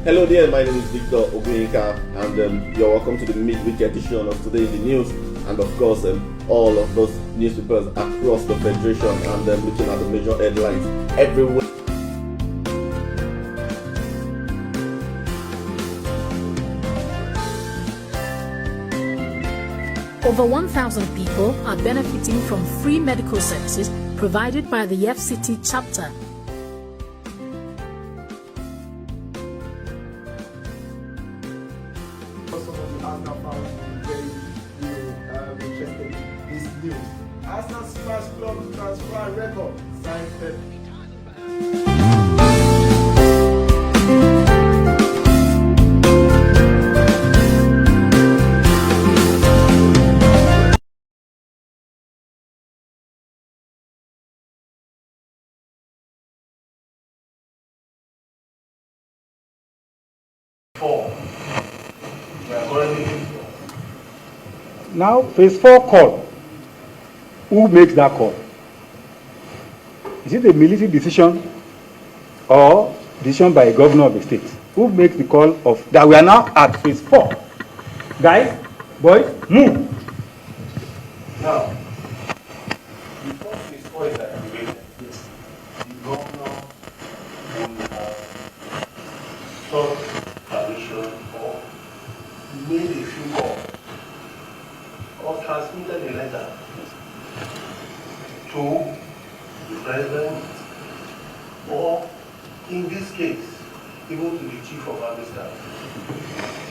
Hello there, my name is Victor Ogunyika, and you're welcome to the midweek edition of Today in the News, and of course, all of those newspapers across the Federation, and looking at the major headlines everywhere. Over 1,000 people are benefiting from free medical services provided by the FCT chapter. Arsenal Smash Club transfer record signed Pep. Now, phase 4 call. Who makes that call? Is it a military decision or decision by a governor of the state? Who makes the call of that we are now at phase 4? Guys, boys, move. Now, before phase 4 is activated, the governor will have sought permission or made a few calls or transmitted a letter to the president, or in this case, even to the chief of army staff.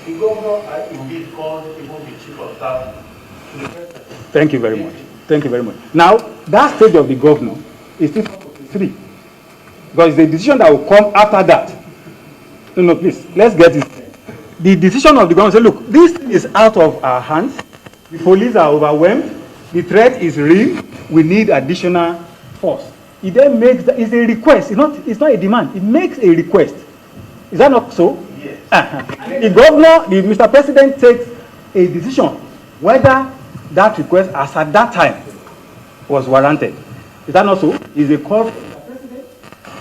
The governor had indeed called even the chief of staff to the president. Thank you very much. Thank you very much. Now, that stage of the governor is still 3. Because the decision that will come after that. No, please, let's get it. The decision of the government say, look, this is out of our hands. The police are overwhelmed. The threat is real. We need additional force. It then makes it's a request. It's not a demand. It makes a request. Is that not so? Yes. The governor, Mr. President, takes a decision whether that request, as at that time, was warranted. Is that not so? Is a call for Mr. President.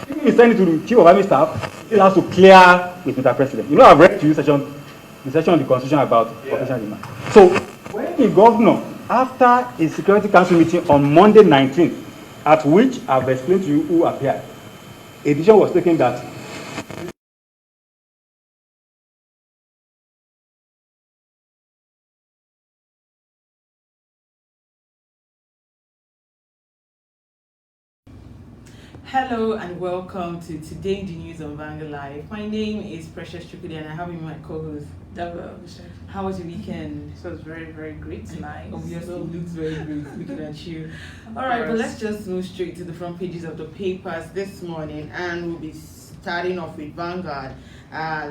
If you send it to the chief of army staff, it has to clear with Mr. President. You know, I've read to you the section of the Constitution about operational demand. So when the governor, after a Security Council meeting on Monday 19th, at which I've explained to you who appeared, a decision was taken that Hello and welcome to Today in the News on Vanguard Live. My name is Precious Chukudi and I have my co-host Dabo. How was your weekend? It was very, very great tonight. Obviously, it looks very great looking at you. All right, but let's just move straight to the front pages of the papers this morning, and we'll be starting off with Vanguard.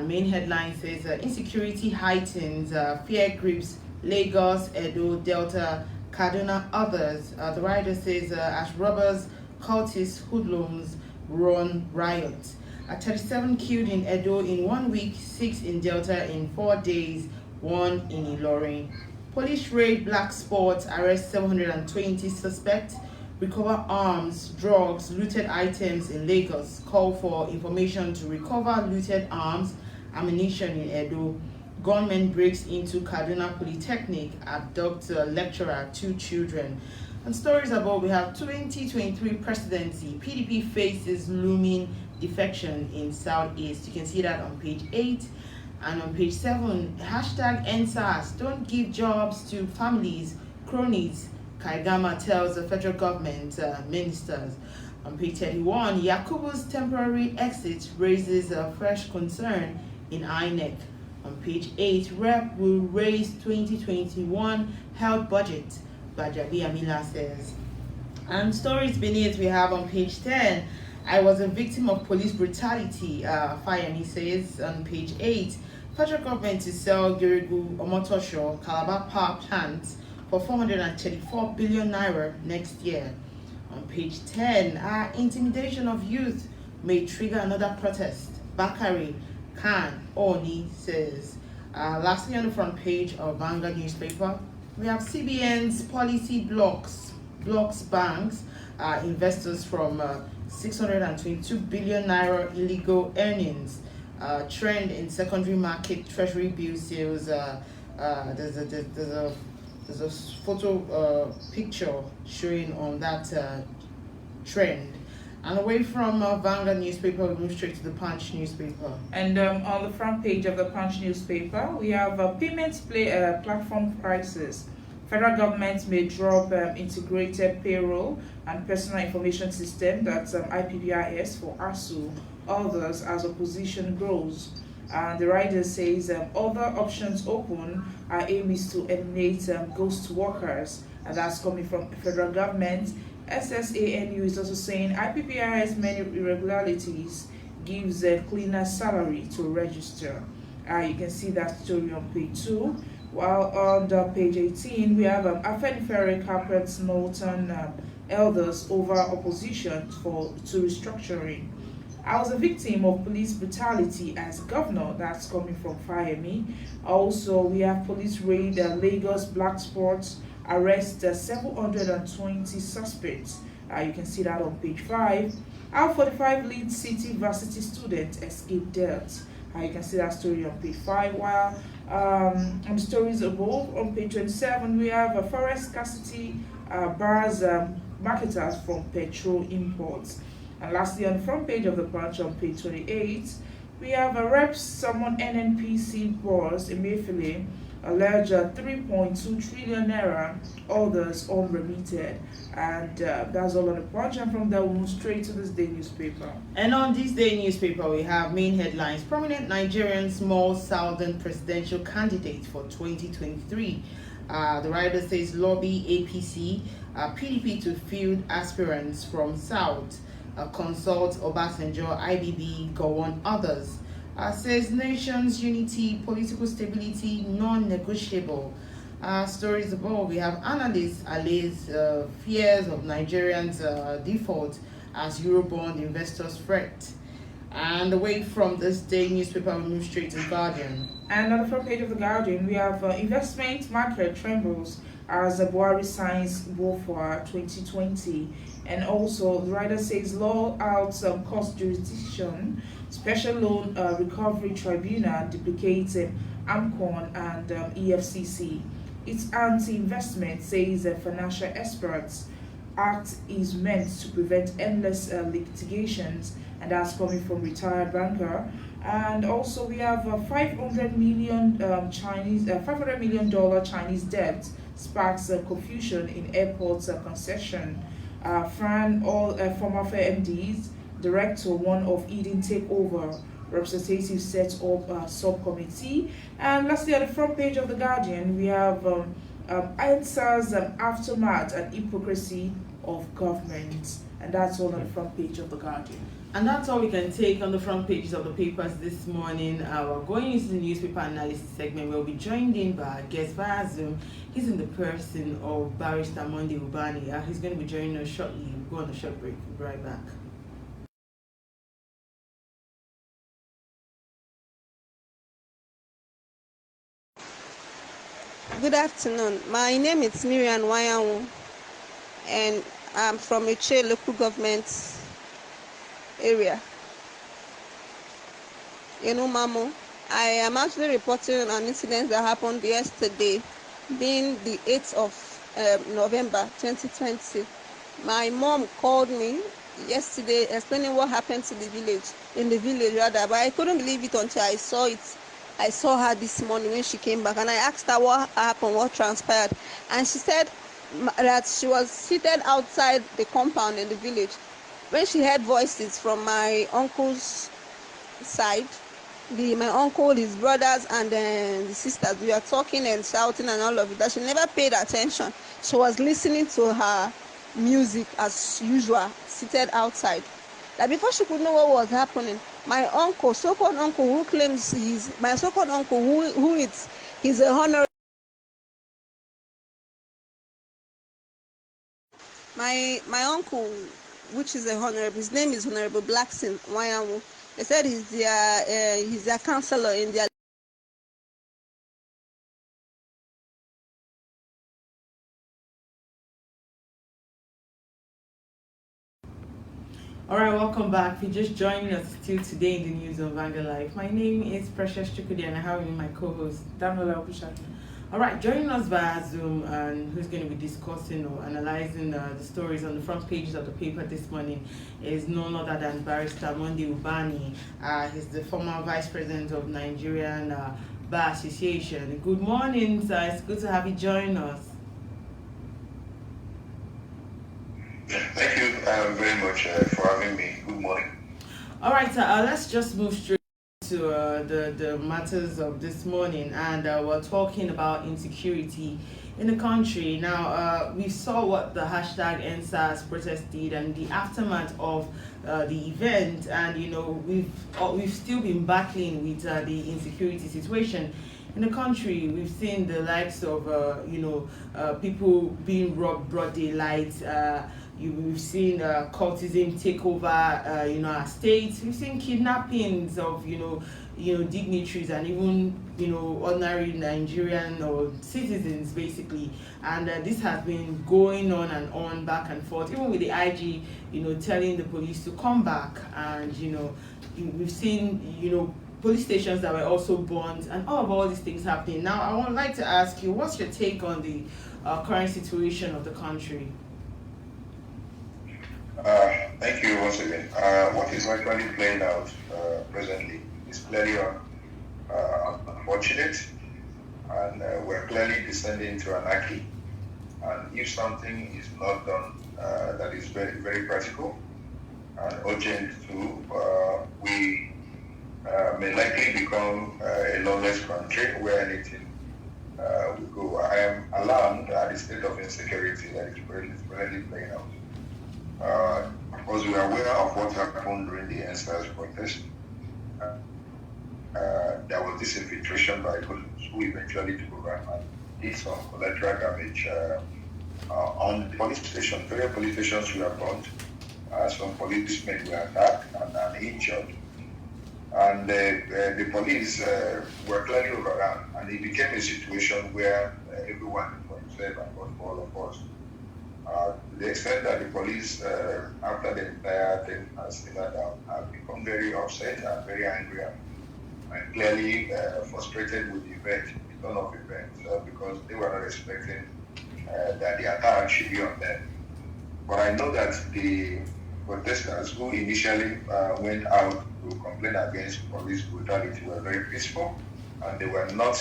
Main headline says insecurity heightens, fear grips Lagos, Edo, Delta, Kaduna, others. The writer says as robbers, cultists, hoodlums run riots. 37 killed in Edo in 1 week, 6 in Delta in 4 days, 1 in Ilorin. Police raid black spots, arrest 720 suspects, recover arms, drugs, looted items in Lagos. Call for information to recover looted arms, ammunition in Edo. Gunman breaks into Kaduna Polytechnic, abducts a lecturer, 2 children. And stories about we have 2023 presidency. PDP faces looming defection in Southeast. You can see that on page 8 and on page 7. Hashtag NSAS, don't give jobs to families, cronies. Kaigama tells the federal government ministers. On page 31, Yakubu's temporary exit raises a fresh concern in INEC. On page 8, Rep will raise 2021 health budget. Bajabi Amila says. And stories beneath we have on page 10. I was a victim of police brutality, Fayemi says on page 8. Federal government to sell Girigu Omotosho Calabar Power Plant for 434 billion naira next year. On page 10, intimidation of youth may trigger another protest. Bakari Khan Oni says. Lastly, on the front page of Vanguard newspaper, we have CBN's policy blocks banks, investors from 622 billion naira illegal earnings. trend in secondary market treasury bill sales. There's a photo picture showing on that trend. And away from Vanguard newspaper, we move straight to the Punch newspaper. And on the front page of the Punch newspaper, we have payments platform prices. Federal government may drop integrated payroll and personal information system, that's IPPIS for ASU, others as opposition grows. And the writer says other options open. Our aim is to eliminate ghost workers, and that's coming from the federal government. SSANU is also saying IPPIS many irregularities, gives a cleaner salary to register. You can see that story on page 2. While on page 18, we have Afenifere carpets Norton elders over opposition to restructuring. I was a victim of police brutality as governor, that's coming from Fayemi. Also, we have police raid Lagos Black Sports, arrest 720 suspects. You can see that on page 5. Our 45 lead city varsity student escaped death. You can see that story on page 5. While on stories above, on page 27, we have a forest scarcity bars marketers from petrol imports. And lastly, on the front page of the Punch, on page 28, we have a reps summon NNPC boss Emefiele, allege 3.2 trillion naira, others unremitted. And that's all on the Punch. And from there, we'll move straight to this day newspaper. And on this day newspaper, we have main headlines: prominent Nigerian small southern presidential candidate for 2023. The writer says lobby APC, PDP to field aspirants from South. Consult Obasanjo, IBB, Gowon, others. Says nation's unity, political stability, non-negotiable. Stories above, we have analysts allays fears of Nigerians' default as Eurobond investors fret. And away from this day newspaper, we move straight to the Guardian. And on the front page of the Guardian, we have investment market trembles as Buhari signs for 2020. And also, the writer says law out cost jurisdiction, special loan recovery tribunal duplicates AMCON and EFCC. It's anti-investment, says financial experts. Act is meant to prevent endless litigations, and that's coming from retired banker. And also, we have $500 million Chinese debt sparks confusion in airports concession. Fran, all former MDs, director one of Eden takeover, representative set up a subcommittee. And lastly, on the front page of the Guardian, we have answers aftermath and hypocrisy of government. And that's all on the front page of the Guardian. And that's all we can take on the front pages of the papers this morning. We're going into the newspaper analysis segment. We'll be joined in by our guest via Zoom. He's in the person of Barrister Monday Ubani. He's going to be joining us shortly. We'll go on a short break. We'll be right back. Good afternoon. My name is Miriam Wayanwu, and I'm from Eche local government area. Mamu, I am actually reporting on an incident that happened yesterday, being the 8th of November 2020. My mom called me yesterday explaining what happened to the village rather, but I couldn't believe it until I saw it. I saw her this morning when she came back, and I asked her what happened, what transpired, and she said that she was seated outside the compound in the village when she heard voices from my uncle's side. My uncle, his brothers, and the sisters, we were talking and shouting and all of it, that she never paid attention. She was listening to her music as usual, seated outside. That before she could know what was happening, my uncle, so-called uncle, who claims he's my so-called uncle, he's a honorary. My uncle, which is a honorable, his name is Honorable Blackson Wayanwu. They said he's their counselor in their. All right, welcome back. If you're just joining us still today in the news on Vanguard Live, my name is Precious Chukudi and I have my co-host Daniela Obushaki. All right, joining us via Zoom and who's going to be discussing or analyzing the stories on the front pages of the paper this morning is none other than Barrister Monday Ubani. He's the former Vice President of Nigerian Bar Association. Good morning, sir. It's good to have you join us. Thank you very much for having me. Good morning. All right, sir, let's just move straight to the matters of this morning, and we're talking about insecurity in the country. Now, we saw what the hashtag EndSARS protest did and the aftermath of the event, and we've still been battling with the insecurity situation in the country. We've seen the likes of people being robbed broad daylight. We've seen cultism take over, our states. We've seen kidnappings of, dignitaries and even, ordinary Nigerian or citizens, basically. And this has been going on and on, back and forth, even with the IG, telling the police to come back. And, we've seen, police stations that were also burned and all these things happening. Now, I would like to ask you, what's your take on the current situation of the country? Thank you once again. What is actually playing out presently is clearly unfortunate, and we're clearly descending into anarchy. And if something is not done that is very, very practical and urgent too, we may likely become a lawless country where anything will go. I am alarmed at the state of insecurity that is really playing out. Of course, we are aware of what happened during the EndSARS protest. There was this infiltration by police who eventually took over and did some collateral damage on the police station. Various police stations were burned. Some policemen were attacked and injured. And the police were clearly overrun, and it became a situation where everyone for himself and for all of us. To the extent that the police, after the entire thing has simmered down, have become very upset and very angry and clearly frustrated with the event, the turn of events, because they were not expecting that the attack should be on them. But I know that the protesters who initially went out to complain against police brutality were very peaceful, and they were not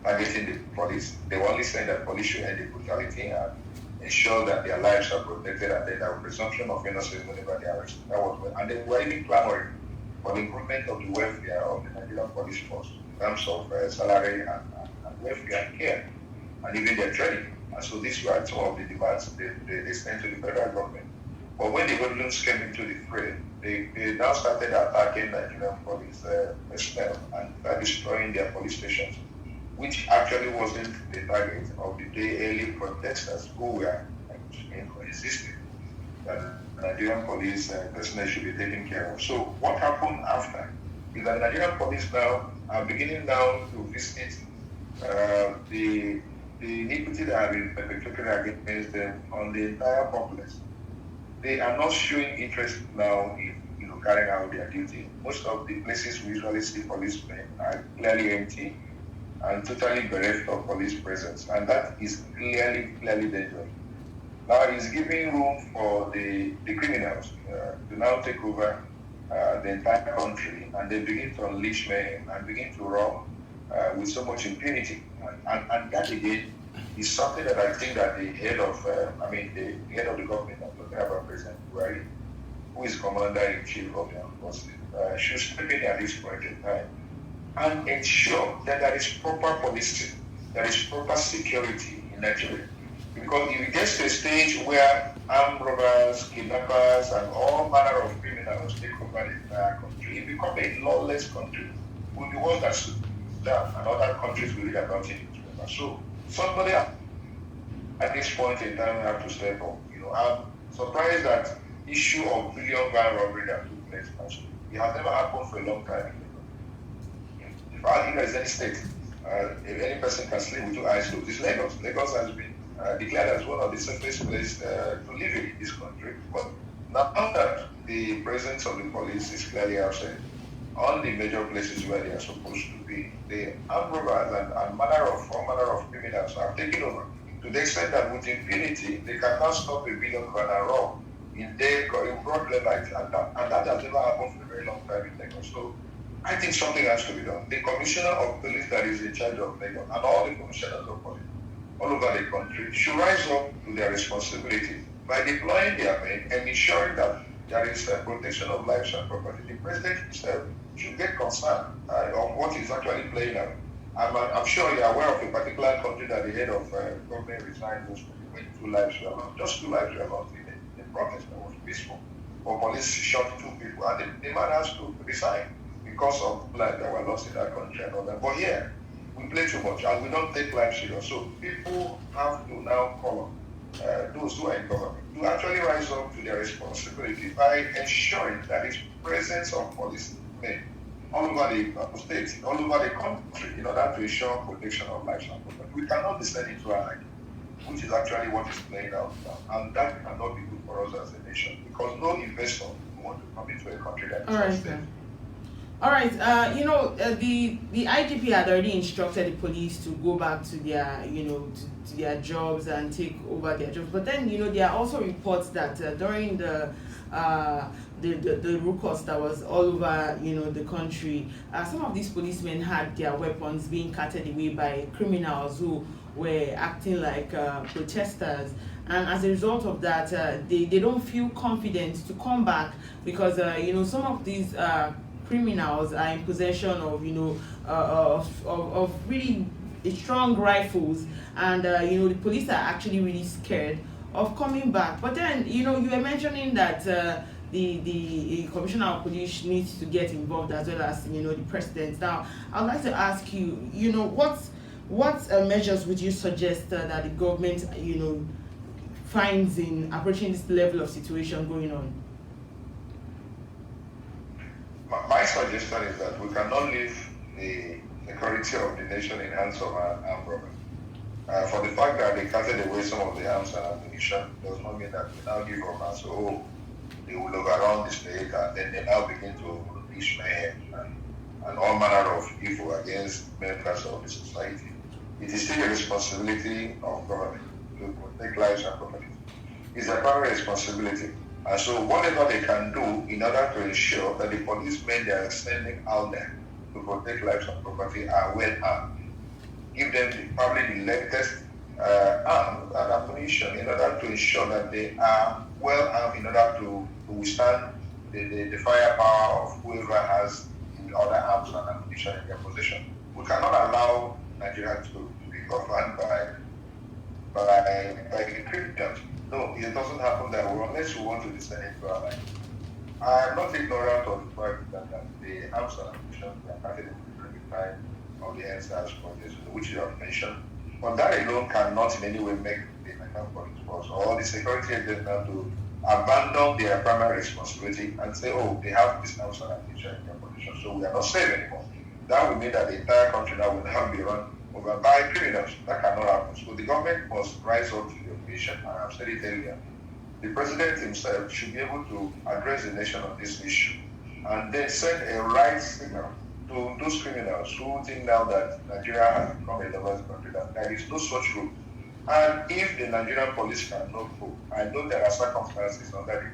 targeting the police. They were only saying that police should end the brutality and ensure that their lives are protected, and then there was presumption of innocence whenever they are arrested. That was, and they were even clamoring for the improvement of the welfare of the Nigerian police force in terms of salary and welfare and care, and even their training. And so these were some of the demands they sent to the federal government. But when the hoodlums came into the fray, they now started attacking Nigerian police personnel and destroying their police stations, which actually wasn't the target of the early protesters who were insisting that Nigerian police personnel should be taken care of. So what happened after is that Nigerian police now are beginning now to visit the iniquity that have been perpetrated against them on the entire populace. They are not showing interest now in carrying out their duty. Most of the places we usually see policemen are clearly empty and totally bereft of police presence, and that is clearly dangerous. Now it's giving room for the criminals to now take over the entire country, and they begin to unleash mayhem and begin to rob with so much impunity. And that again is something that I think that the head of the head of the government, I'm talking about President Buhari, who is Commander-in-Chief of the Armed Forces, should step in at this point in time and ensure that there is proper policing, there is proper security in Nigeria. Because if it gets to a stage where armed robbers, kidnappers, and all manner of criminals take over the entire country, it becomes a lawless country. We'll be one that Sudan and other countries will read about it. So somebody at this point in time have to step up. I'm surprised that issue of billion van robbery that took place last week. It has never happened for a long time. If there is any state, if any person can sleep with two eyes closed, it's Lagos. Lagos has been declared as one of the safest places to live in this country. But Now that the presence of the police is clearly absent on the major places where they are supposed to be, the armed robbers and all manner of criminals have taken over to the extent that with impunity they cannot stop a $1 billion rob in broad daylight, and that has never happened for a very long time in Lagos. So I think something has to be done. The commissioner of police that is in charge of Lagos and all the commissioners of police all over the country should rise up to their responsibility by deploying their men and ensuring that there is a protection of lives and property. The president himself should get concerned on what is actually playing out. I'm sure you're aware of a particular country that the head of government resigned when 2 lives were lost. Just 2 lives were lost in the protest that was peaceful. But police shot 2 people and the man has to resign because of lives that were lost in that country and all that. But here, we play too much and we don't take life serious. So people have to now call on those who are in government to actually rise up to their responsibility by ensuring that there is presence of policemen all over the states, all over the country, in order to ensure protection of lives and property. We cannot descend into anarchy, which is actually what is playing out now. And that cannot be good for us as a nation, because no investor will want to come into a country that is unstable. All right, the IGP had already instructed the police to go back to their, to their jobs and take over their jobs. But then, there are also reports that during the ruckus that was all over, the country, some of these policemen had their weapons being carted away by criminals who were acting like protesters. And as a result of that, they don't feel confident to come back because, some of these criminals are in possession of of really strong rifles, and the police are actually really scared of coming back. But then you were mentioning that the commissioner of police needs to get involved, as well as the president. Now I'd like to ask you, what measures would you suggest that the government finds in approaching this level of situation going on? My suggestion is that we cannot leave the security of the nation in hands of armed robbers. For the fact that they carted away some of the arms and ammunition does not mean that we now give up and say, they will overrun the state, and then they now begin to unleash mayhem and all manner of evil against members of the society. It is still a responsibility of government to protect lives and property. It's a primary responsibility. And so whatever they can do in order to ensure that the policemen they are sending out there to protect lives and property are well armed. Give them probably the latest arms and ammunition in order to ensure that they are well armed in order to withstand the firepower of whoever has the other arms and ammunition in their possession. We cannot allow Nigeria to be governed by criminals. No, it doesn't happen that way unless you want to descend into our life. I am not ignorant of the fact that the arms and ammunition were carried during the time of the NSAS project, which you have mentioned. But that alone cannot in any way make the Nigerian police force or the security agents to abandon their primary responsibility and say, they have this arms and ammunition in their position, so we are not safe anymore. That will mean that the entire country now will now be run over by criminals. That cannot happen. So the government must rise up to the occasion, and I've said it earlier. The president himself should be able to address the nation on this issue and then send a right signal to those criminals who think now that Nigeria has become a lover's country, that there is no such rule. And if the Nigerian police cannot go, I know there are circumstances under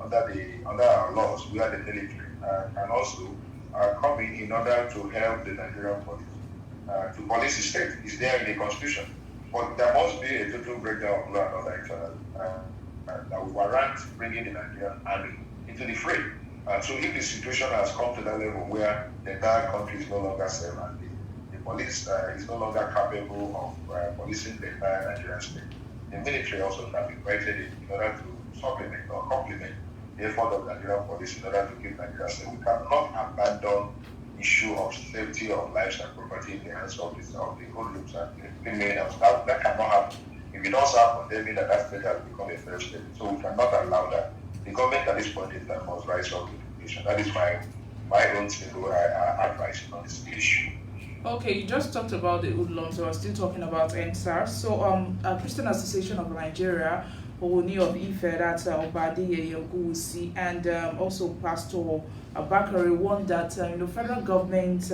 our laws where the military can also come in order to help the Nigerian police. To police the state is there in the constitution, but there must be a total breakdown of law and order that will warrant bringing the Nigerian army into the fray. So if the situation has come to that level where the entire country is no longer safe and the police is no longer capable of policing the entire Nigerian state, the military also can be invited in order to supplement or complement the effort of the Nigerian police in order to keep Nigeria safe. We cannot abandon issue of safety of lives and property in the hands of the hoodlums and the criminals. That cannot happen. If it does happen, then mean that state has become a failed state. So we cannot allow that. The government at this point in time must rise up to the occasion. That is my own single advice on this issue. Okay, you just talked about the hoodlums, so we're still talking about NSAS. So Christian Association of Nigeria Oni of Ife, that's Obadiah Yogusi, and also Pastor Bakari warned that federal government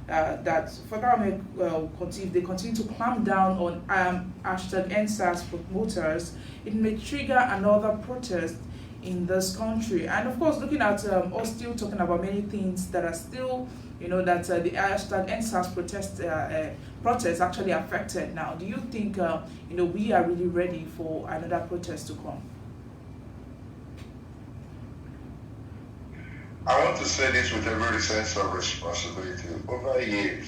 that federal if they continue to clamp down on hashtag NSAS promoters, it may trigger another protest in this country. And of course, looking at us still talking about many things that are still, that the hashtag NSAS protest actually affected now. Do you think, we are really ready for another protest to come? I want to say this with every sense of responsibility. Over years,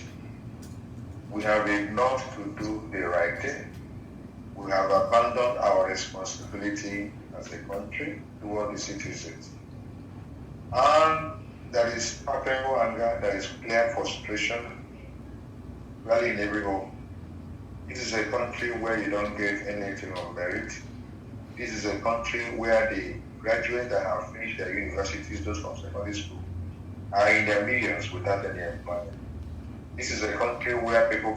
we have ignored to do the right thing. We have abandoned our responsibility as a country toward the citizens. And there is palpable anger, there is clear frustration, really in every home. This is a country where you don't get anything on merit. This is a country where the graduates that have finished their universities, those from secondary school, are in their millions without any employment. This is a country where people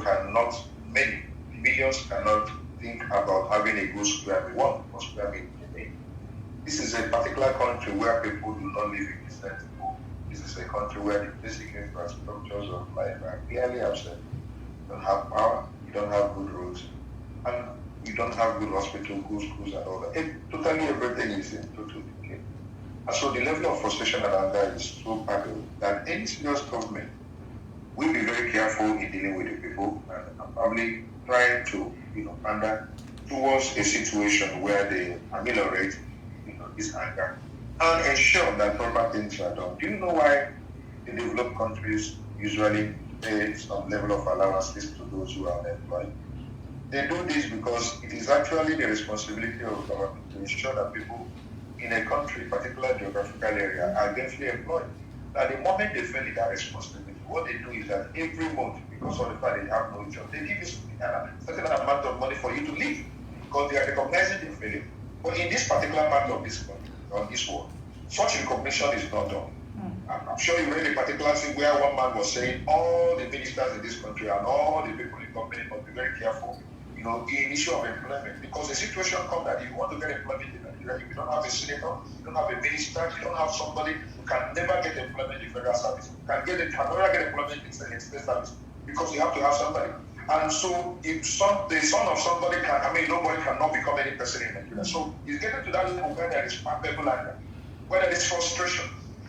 many millions cannot think about having a good square meal, one square meal a day. This is a particular country where people do not live in decent people. This is a country where the basic infrastructures of life are clearly absent. You don't have power, you don't have good roads, and you don't have good hospitals, good schools, and all that. Totally everything is in total decay. And so the level of frustration and anger is so palpable that any serious government will be very careful in dealing with the people and probably trying to, pander towards a situation where they ameliorate, this anger and ensure that proper things are done. Do you know why the developed countries usually pay some level of allowances to those who are unemployed? They do this because it is actually the responsibility of government to ensure that people in a country, particular geographical area, are gainfully employed. Now, the moment they fail in that responsibility, what they do is that every month, because of the fact they have no job, they give you a certain amount of money for you to live because they are recognizing the failure. But in this particular part of this country, on this world, such recognition is not done. I'm sure you read a particular thing where one man was saying all the ministers in this country and all the people in government must be very careful, in issue of employment, because the situation comes that if you want to get employment in Nigeria, if you don't have a senator, you don't have a minister, you don't have somebody who can never get employment in federal service, can never get employment in state service, because you have to have somebody. And so if the son of somebody nobody cannot become any person in Nigeria. So it's getting to that level where there is palpable anger, where there is frustration,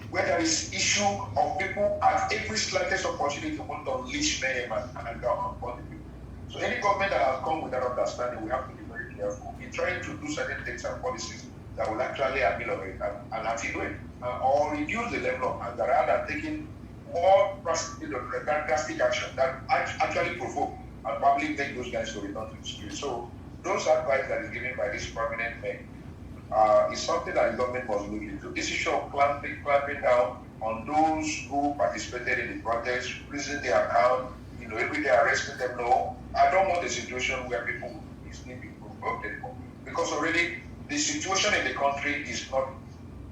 where there is issue of people at every slightest opportunity want to unleash mayhem and anger upon the people. So any government that has come with that understanding, we have to be very careful in trying to do certain things and policies that will actually ameliorate and attenuate or reduce the level of anger rather than taking more drastic action that actually provoke and probably make those guys to return to the street. So those advice that is given by this prominent men is something that the government must look into. This issue of clamping down on those who participated in the protest, freezing their account, every day arresting them. No, I don't want a situation where people will easily be provoked anymore. Because already the situation in the country is not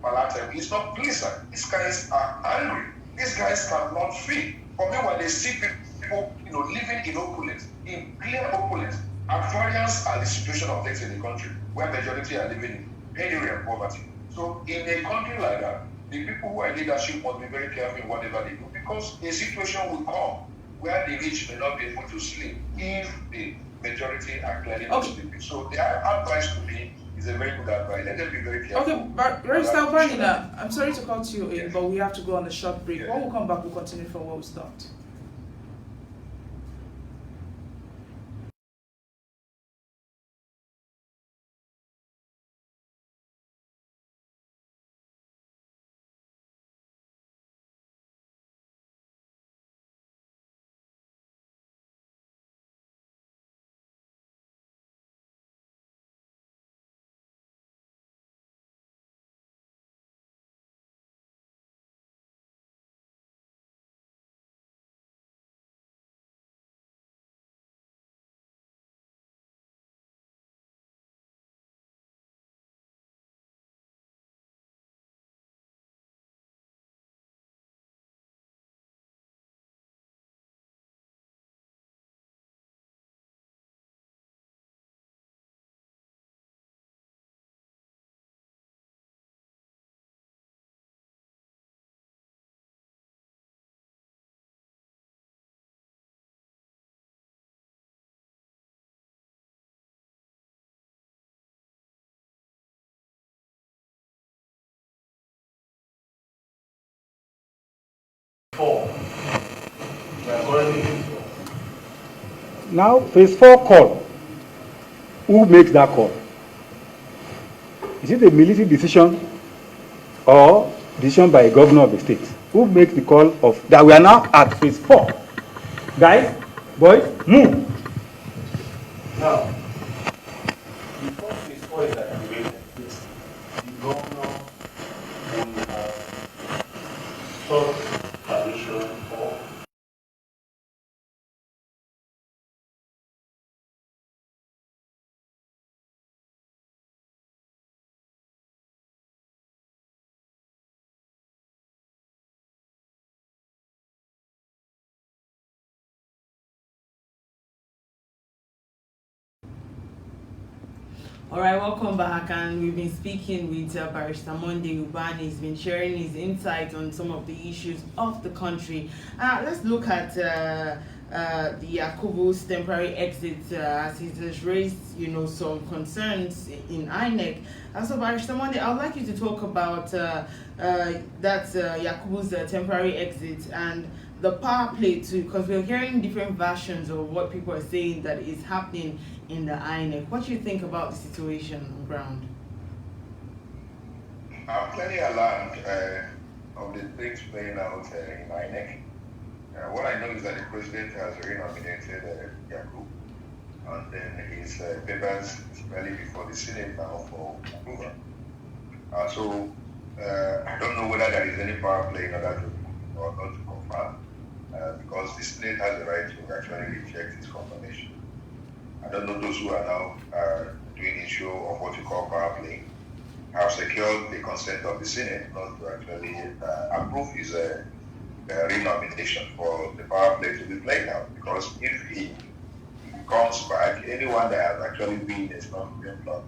palatable, it's not pleasant. These guys are angry. These guys cannot feel. For me, when they see people, living in opulence, in clear opulence, at variance are the situation of things in the country where majority are living in penury and poverty. So in a country like that, the people who are in leadership must be very careful in whatever they do, because a situation will come where the rich may not be able to sleep if the majority are clearly not sleeping. So their advice to me is a very good advice. Let them be very careful. Okay, but Register Banina, I'm sorry to cut you in, but we have to go on a short break. When we come back, we'll continue from where we stopped. 4. We are currently in phase 4. Now, phase 4 call. Who makes that call? Is it a military decision or decision by a governor of the state? Who makes the call of that we are now at phase 4? Guys, boys, move. Now, before phase 4 is activated, the governor will have sought permission for All right, welcome back, and we've been speaking with Barrister Monday Ubani. He's been sharing his insight on some of the issues of the country. Let's look at the Yakubu's temporary exit as he has raised, some concerns in INEC. So, Barrister Monday, I would like you to talk about Yakubu's temporary exit and the power play too, because we're hearing different versions of what people are saying that is happening in the INEC. What do you think about the situation on ground? I'm clearly alarmed of the things playing out in INEC. What I know is that the president has renominated Yakub, and then his papers is barely before the Senate now for approval. So I don't know whether there is any power play in order to or not to confirm, because the Senate has the right to actually reject his confirmation. I don't know those who are now doing issue of what you call power play have secured the consent of the Senate not to actually approve his renomination for the power play to be played out. Because if he comes back, anyone that has actually been a stumbling block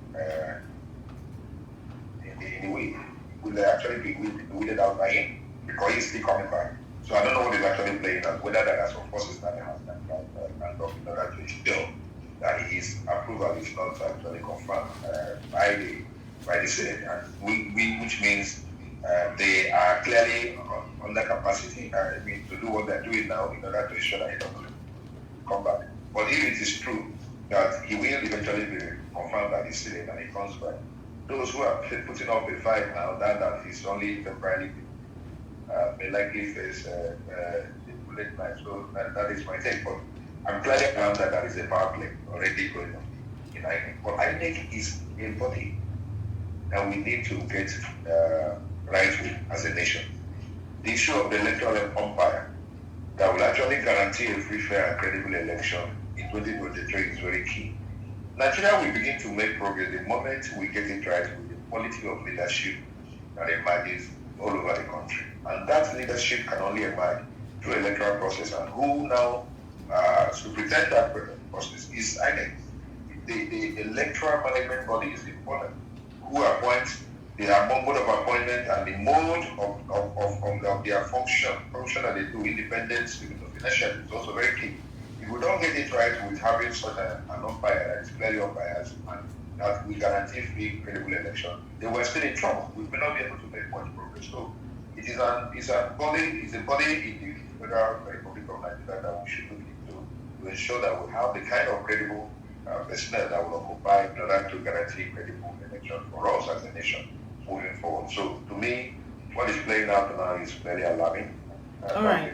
in the way will actually be weeded out by him, because he's still coming back. So I don't know what is actually playing out, whether there are some forces that have in order to ensure that his approval is not actually confirmed by the Senate, and which means they are clearly under capacity to do what they're doing now in order to ensure that he doesn't come back. But if it is true that he will eventually be confirmed by the Senate and he comes back, those who are putting up a fight now that he's only temporarily may likely face the bullet knife. So that is my take. But I'm clearly alarmed that there is a power play already going on in INEC. But INEC is a body that we need to get right with as a nation. The issue of the electoral umpire that will actually guarantee a free, fair, and credible election in 2023 is very key. Nigeria will begin to make progress the moment we get it right with the quality of leadership that emerges all over the country. And that leadership can only emerge through electoral process. And who now to pretend that process is INEC. The electoral management body is important. Who appoints the mode of appointment and the mode of their function that they do, independence, financial, is also very key. If we don't get it right with having such an umpire that is clearly unbiased and that we guarantee free, credible election, then we're still in trouble. We may not be able to make much progress. So it is a body in the Federal Republic of Nigeria that we should look into to ensure that we have the kind of credible personnel that will occupy in order to guarantee credible election for us as a nation moving forward. So to me, what is playing out now is very alarming. All right.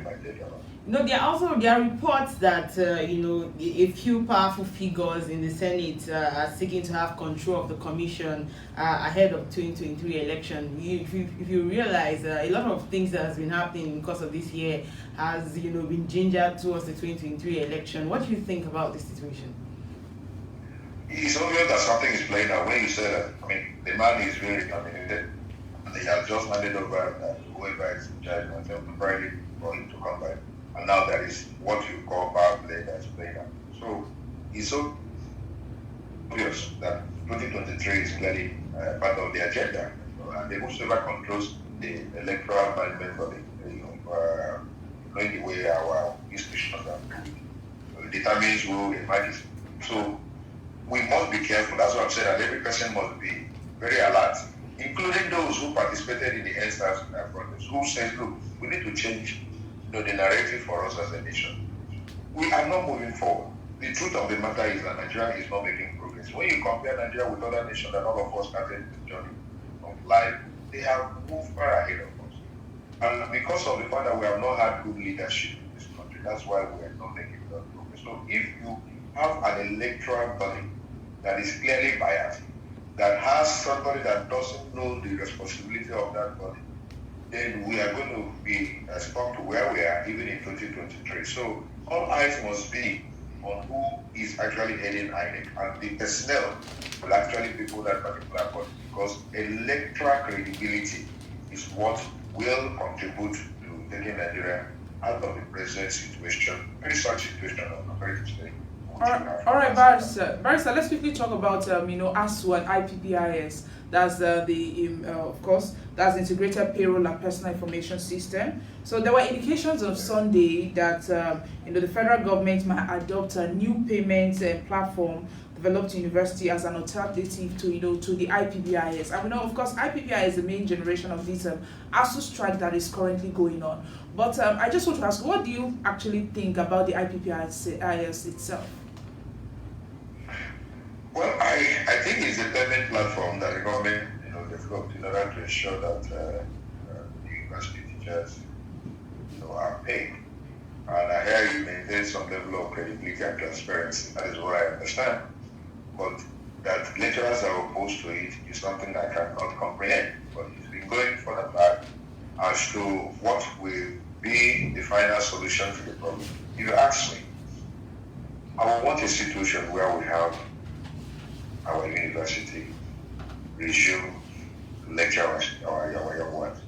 No, there are reports that a few powerful figures in the Senate are seeking to have control of the commission ahead of 2023 election. If you realize a lot of things that has been happening in the course of this year has been gingered towards the 2023 election. What do you think about this situation? It's obvious that something is playing out. When you say that, the man is very contaminated, and he has just handed over whoever is in charge temporarily for him to come back. And now there is what you call power play that's playing out. So it's so obvious that 2023 is clearly part of the agenda. And the whosoever controls the electoral management body, knowing the way our institutions are determines who emerges. So we must be careful. That's what I'm saying, that every person must be very alert, including those who participated in the EndSARS protest, who says, look, we need to change the narrative for us as a nation. We are not moving forward. The truth of the matter is that Nigeria is not making progress. When you compare Nigeria with other nations that all of us started the journey of life, they have moved far ahead of us. And because of the fact that we have not had good leadership in this country, that's why we are not making that progress. So if you have an electoral body that is clearly biased, that has somebody that doesn't know the responsibility of that body, then we are going to be stuck to where we are even in 2023. So all eyes must be on who is actually heading INEC, and the personnel will actually be for that particular body, because electoral credibility is what will contribute to taking Nigeria out of the present situation, very sad situation of comparative state. All right, Barrister, let's quickly talk about ASU and IPPIS. That's of course, that's the Integrated Payroll and Personal Information System. So there were indications on Sunday that the federal government might adopt a new payment platform developed university as an alternative to the IPPIS. And we know, of course, IPPIS is the main generation of this ASU strike that is currently going on. But I just want to ask, what do you actually think about the IPPIS itself? Well, I think it's a payment platform that the government developed in order to ensure that the university teachers are paid. And I hear you maintain some level of credibility and transparency. That is what I understand. But that lecturers are opposed to it is something I cannot comprehend. But it's been going further back as to what will be the final solution to the problem. If you ask me, I would want a situation where we have our university resume lecturers, our young ones.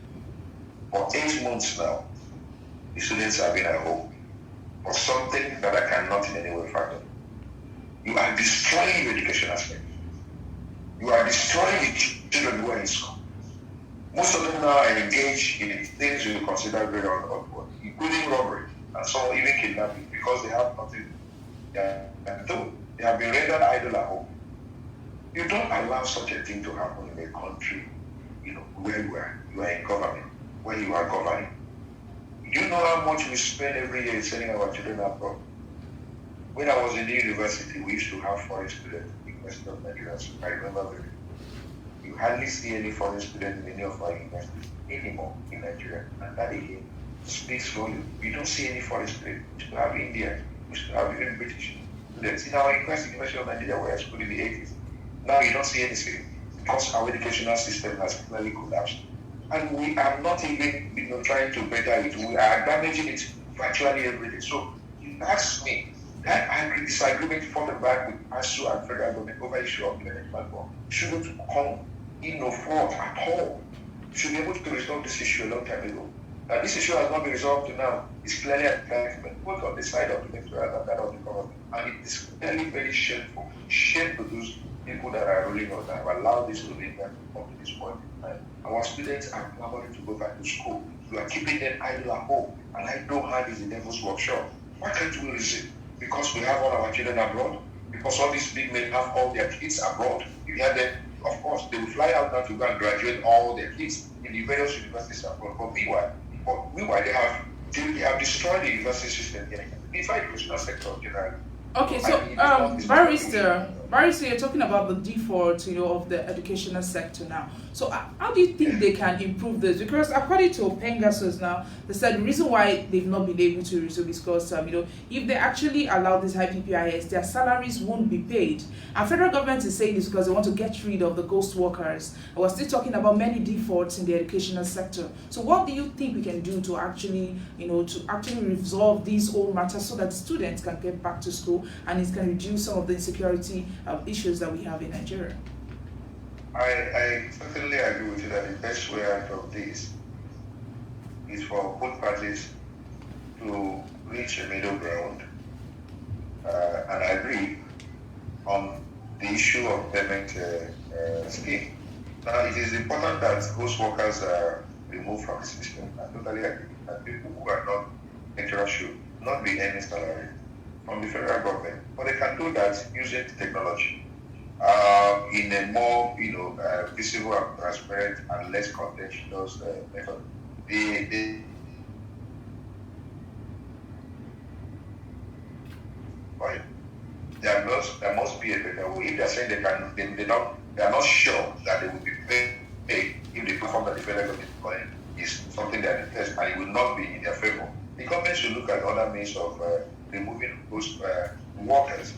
For 8 months now, the students have been at home for something that I cannot in any way fathom. You are destroying your education aspect. You are destroying the children who are in school. Most of them now are engaged in things you consider very unlawful, including robbery and some even kidnapping, because they have nothing they can do. They have been rendered idle at home. You don't allow such a thing to happen in a country, where you are in government, where you are governing. Do you know how much we spend every year sending our children abroad? When I was in the university, we used to have foreign students in the University of Nigeria. So I remember very well. You hardly see any foreign students in any of our universities anymore in Nigeria. And that again speaks volume. You don't see any foreign students. We used to have Indians, we used to have even British students. In our University of Nigeria, where I schooled in the 80s, now you don't see anything because our educational system has clearly collapsed. And we are not even trying to better it. We are damaging it virtually every day. So you ask me, that disagreement further back with ASU and federal government over issue of payment platform shouldn't come forth at all. You should be able to resolve this issue a long time ago. And this issue has not been resolved to now. It's clearly an advancement, both on the side of the lecturers and that of the government. And it is clearly very shameful. Shame to those people that are ruling us that have allowed this to be done up to this point in time. Our students are clamoring to go back to school. You are keeping them idle at home. And I know how is the devil's workshop. Why can't we reason? Because we have all our children abroad? Because all these big men have all their kids abroad? You hear them? Of course, they will fly out now to go and graduate all their kids in the various universities abroad. But meanwhile, they have destroyed the university system here. The educational sector generally. Okay, so Barrister, you're talking about the default, of the educational sector now. So how do you think they can improve this? Because according to Pegasus now, they said the reason why they've not been able to resume is because, if they actually allow this IPPIS, their salaries won't be paid. And federal government is saying this because they want to get rid of the ghost workers. And we're still talking about many defaults in the educational sector. So what do you think we can do to actually, resolve these old matters so that students can get back to school and it can reduce some of the insecurity issues that we have in Nigeria? I certainly agree with you that the best way out of this is for both parties to reach a middle ground. And I agree on the issue of payment scheme. Now, it is important that those workers are removed from the system. I totally agree that people who are not lecturers should not be earning salary from the federal government, but they can do that using technology in a more, visible and transparent and less contentious method. be a better way. If they're saying they are not sure that they will be paid if the platform that the federal government is going is something that they test and it will not be in their favor. The government should look at other means of removing ghost workers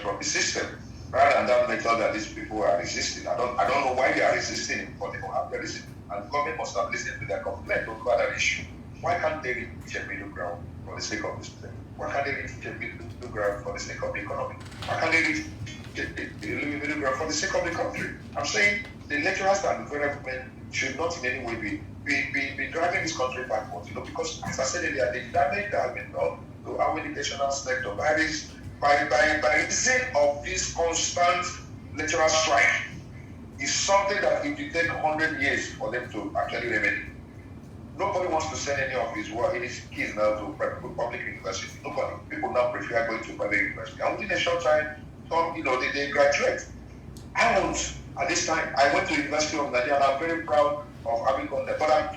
from the system, rather than that method that these people are resisting. I don't know why they are resisting, but they will have to resist. And the government must have listened to their complaint over that issue. Why can't they reach a middle ground for the sake of the system? Why can't they reach a middle ground for the sake of the economy? Why can't they reach a middle ground for the sake of the country? I'm saying the lecturers and the federal government should not in any way be driving this country backwards, because as I said earlier, the damage that has been done to our educational sector by reason of this constant lecturer strike is something that it will take 100 years for them to actually remedy. Nobody wants to send any of his kids now to public university. Nobody. People now prefer going to private university. And within a short time, they graduate. I won't. At this time, I went to University of Nigeria and I'm very proud of having gone there. But I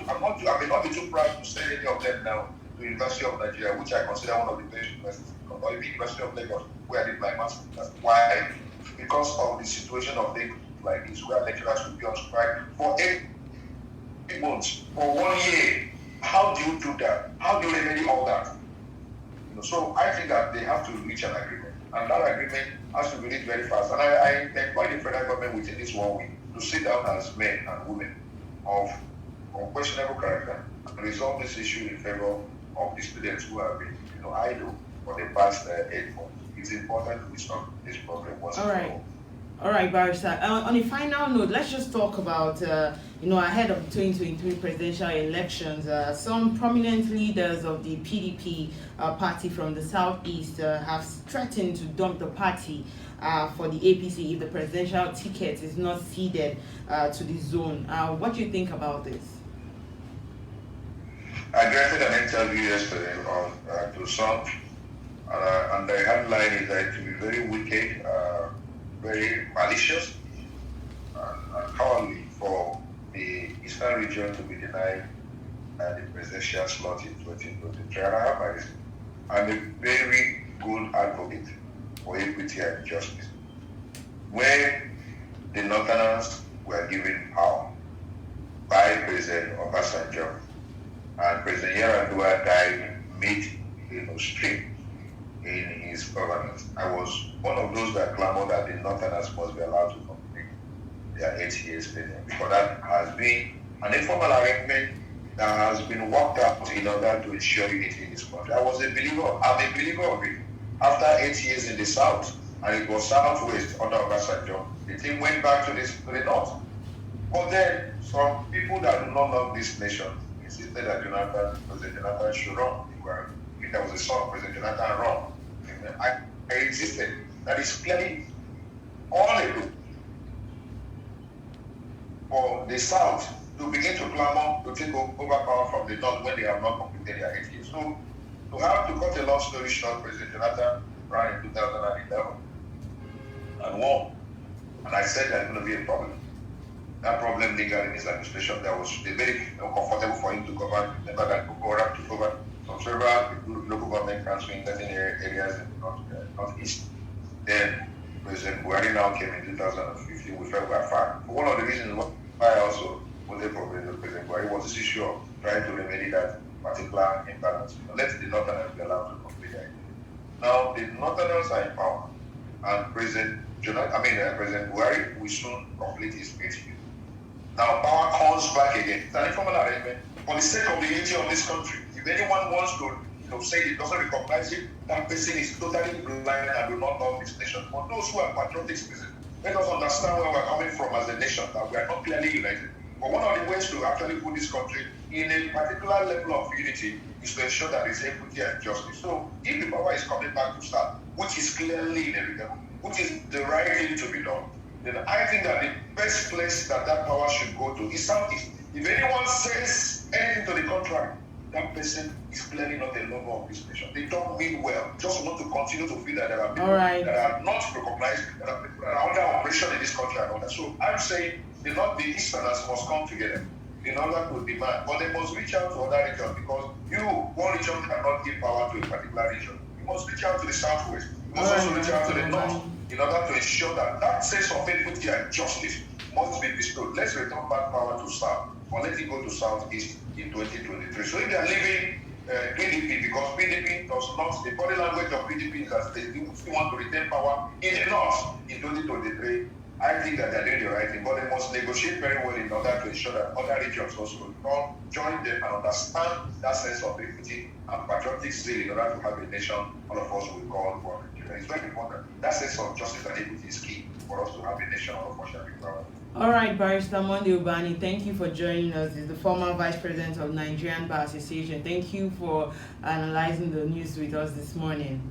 may not be too proud to send any of them now to University of Nigeria, which I consider one of the best universities, or the University of Lagos, where I did my master's. Why? Because of the situation of Lagos, like this, where lecturers will be on strike for 8 months, for 1 year. How do you do that? How do you remedy all that? So I think that they have to reach an agreement, and that agreement has to be reached very fast. And I employ the federal government within this 1 week to sit down as men and women of questionable character and resolve this issue in favor of the students who have been, idle for the past 8 months. It's important to resolve this problem once and for all. All right, Barrister. On a final note, let's just talk about, ahead of 2023 presidential elections, some prominent leaders of the PDP party from the Southeast have threatened to dump the party for the APC if the presidential ticket is not ceded to the zone. What do you think about this? I granted an interview yesterday to some, and the headline is that to be very wicked, very malicious, and cowardly for the Eastern region to be denied the presidential slot in 2023. And I have my reason. I'm a very good advocate for equity and justice. When the Northerners were given power by President Obasanjo, and President Yar'Adua died mid-stream in his governance, I was one of those that clamored that the Northerners must be allowed to complete their 8 years tenure, because that has been an informal arrangement that has been worked out in order to ensure unity in this country. I'm a believer of it. After 8 years in the South, and it was Southwest under Obasanjo, the thing went back to the North. But then some people that do not love this nation insisted that President Jonathan should run. That was the son of President Jonathan run. I insisted. That is clearly unable for the South to begin to clamor to take over power from the North when they have not completed their 8 years. So, to cut a long story short, President Jonathan ran in 2011 and won. And I said there's going to be a problem. That problem legally in his administration, that was very uncomfortable for him to govern. Remember that Boko Haram took over from several local government councils in certain areas in the northeast. Then President Buhari now came in 2015. We felt we were fine. But one of the reasons why I also voted for President Buhari was this issue of trying to remedy that particular imbalance. Let the Northerners be allowed to complete that. Now the Northerners are in power, and President Buhari will soon complete his 8 years. Now power comes back again. It's an informal arrangement for the sake of the unity of this country. If anyone wants to say it doesn't recognize it, that person is totally blind and do not love this nation. For those who are patriotic citizens, let us understand where we're coming from as a nation, that we are not clearly united. But one of the ways to actually put this country in a particular level of unity is to ensure that there's equity and justice. So if the power is coming back to start, which is clearly inevitable, which is the right thing to be done, then I think that the best place that power should go to is Southeast. If anyone says anything to the contrary, that person is clearly not a lover of this nation. They don't mean well. Just want to continue to feel that there are people that are not recognized, that are under operation in this country and all that. So I'm saying the Easterners must come together in order to demand, but they must reach out to other regions, because one region cannot give power to a particular region. You must reach out to the Southwest. We must also reach out to the North in order to ensure that that sense of equity and justice must be bestowed. Let's return back power to South, or let it go to Southeast in 2023. So if they are leaving PDP, because PDP does not, the body language of PDP is that they still want to retain power in the North in 2023, I think that they're doing the right thing, but they must negotiate very well in order to ensure that other regions also join them and understand that sense of equity and patriotic zeal in order to have a nation all of us will call for. It's very important. That sense of justice and equity is key for us to have a nation all of us shall be proud. All right, Barrister Monday Ubani, thank you for joining us. He's the former Vice President of Nigerian Bar Association. Thank you for analyzing the news with us this morning.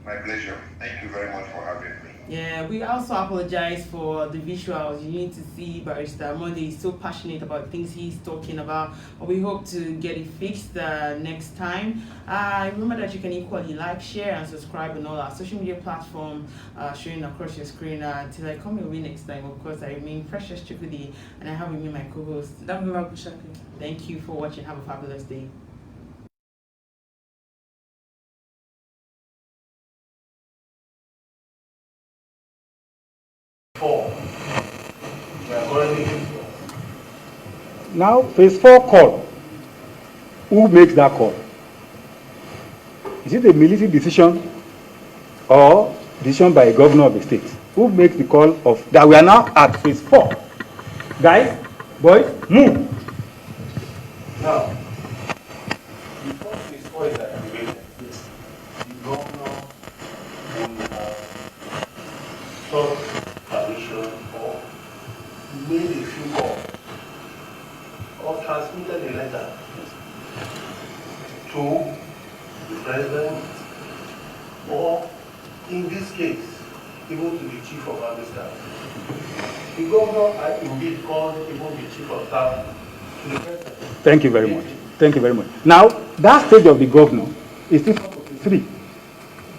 My pleasure. Thank you very much for having me. Yeah, we also apologize for the visuals. You need to see Barrister Monday. He's so passionate about things he's talking about. But we hope to get it fixed next time. Remember that you can equally like, share, and subscribe on all our social media platforms showing across your screen. Until I come your way next time, of course, I remain Precious Chukudi, and I have with me my co-host. Thank you for watching. Have a fabulous day. Now, phase 4 call. Who makes that call? Is it a military decision or decision by a governor of the state? Who makes the call of that we are now at phase 4? Guys, boys, move. Now, before phase 4 is activated, the governor will have sought permission or made a few calls or transmitted a letter to the president, or in this case, even to the chief of army staff. The governor had indeed called even the chief of staff to the president. Thank you very much. Thank you very much. Now, that stage of the governor is still 3.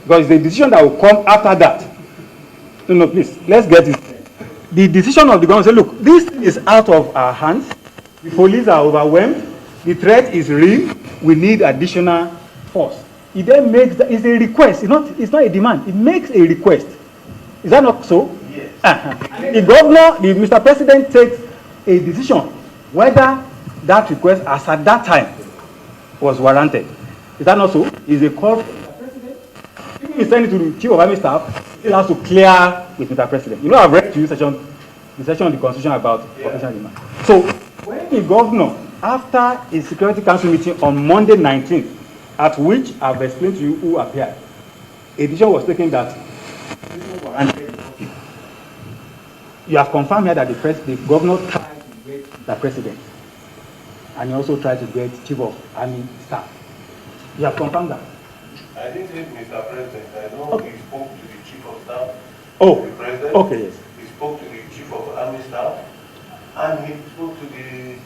Because the decision that will come after that. No, please, let's get it. The decision of the government say, look, this is out of our hands. The police are overwhelmed. The threat is real. We need additional force. It then makes it's a request. It's not a demand. It makes a request. Is that not so? Yes. The governor, Mr. President, takes a decision whether that request, as at that time, was warranted. Is that not so? Is a call for Mr. President. If you send it to the chief of army staff, it has to clear with Mr. President. You know, I've read to you the section of the Constitution about operational demand. So, when the governor, after a Security Council meeting on Monday 19th, at which I've explained to you who appeared, a decision was taken that you have confirmed here that the governor tried to get the president, and he also tried to get chief of army staff. You have confirmed that. I didn't say Mr. President. I know he spoke to the chief of staff. Oh, the president. Okay, yes. He spoke to the chief of army staff, and he spoke to the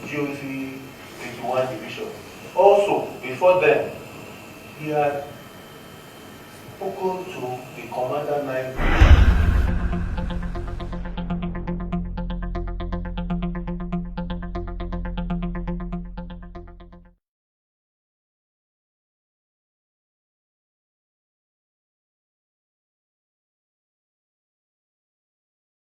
GOC 81 division. Also, before then, he had spoken to the Commander 9